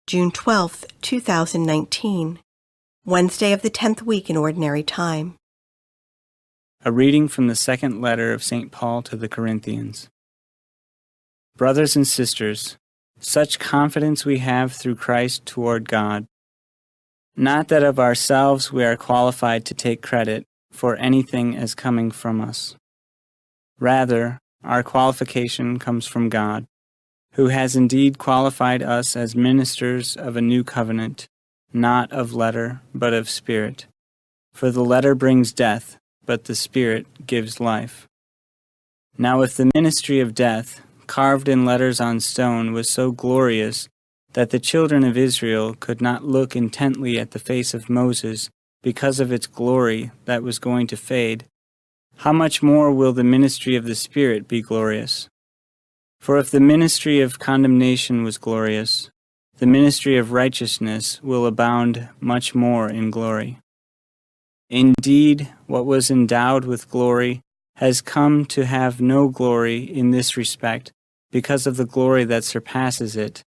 June 12, 2019, Wednesday of the 10th week in Ordinary Time. A reading from the second letter of St. Paul to the Corinthians. Brothers and sisters, such confidence we have through Christ toward God. Not that of ourselves we are qualified to take credit for anything as coming from us. Rather, our qualification comes from God, who has indeed qualified us as ministers of a new covenant, not of letter, but of spirit. For the letter brings death, but the Spirit gives life. Now if the ministry of death, carved in letters on stone, was so glorious that the children of Israel could not look intently at the face of Moses because of its glory that was going to fade, how much more will the ministry of the Spirit be glorious? For if the ministry of condemnation was glorious, the ministry of righteousness will abound much more in glory. Indeed, what was endowed with glory has come to have no glory in this respect because of the glory that surpasses it.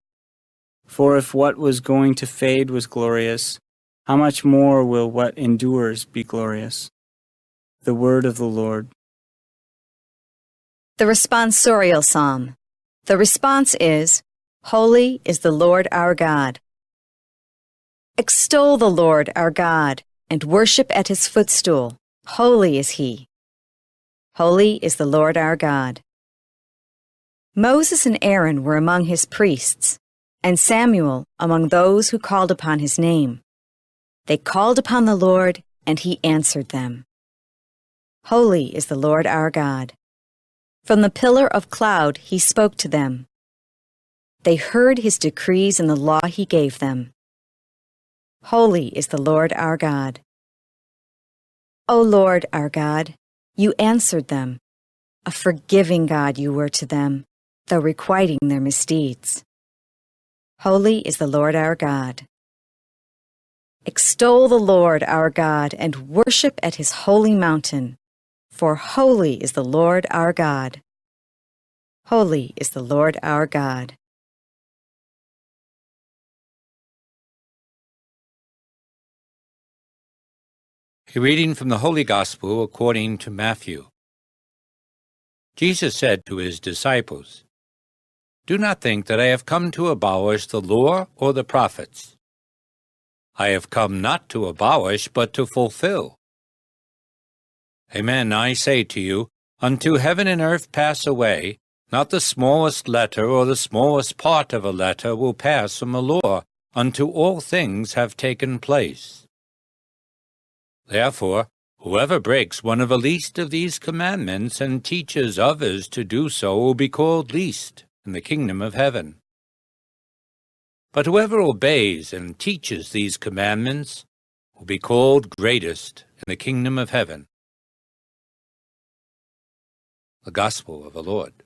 For if what was going to fade was glorious, how much more will what endures be glorious? The word of the Lord. The responsorial psalm. The response is, Holy is the Lord our God. Extol the Lord our God, and worship at his footstool. Holy is he. Holy is the Lord our God. Moses and Aaron were among his priests, and Samuel among those who called upon his name. They called upon the Lord, and he answered them. Holy is the Lord our God. From the pillar of cloud he spoke to them. They heard his decrees and the law he gave them. Holy is the Lord our God. O Lord our God, you answered them. A forgiving God you were to them, though requiting their misdeeds. Holy is the Lord our God. Extol the Lord our God and worship at his holy mountain, for holy is the Lord our God. Holy is the Lord our God. A reading from the Holy Gospel according to Matthew. Jesus said to his disciples, Do not think that I have come to abolish the law or the prophets. I have come not to abolish, but to fulfill. Amen, I say to you, until heaven and earth pass away, not the smallest letter or the smallest part of a letter will pass from the law, until all things have taken place. Therefore, whoever breaks one of the least of these commandments and teaches others to do so will be called least in the kingdom of heaven. But whoever obeys and teaches these commandments will be called greatest in the kingdom of heaven. The Gospel of the Lord.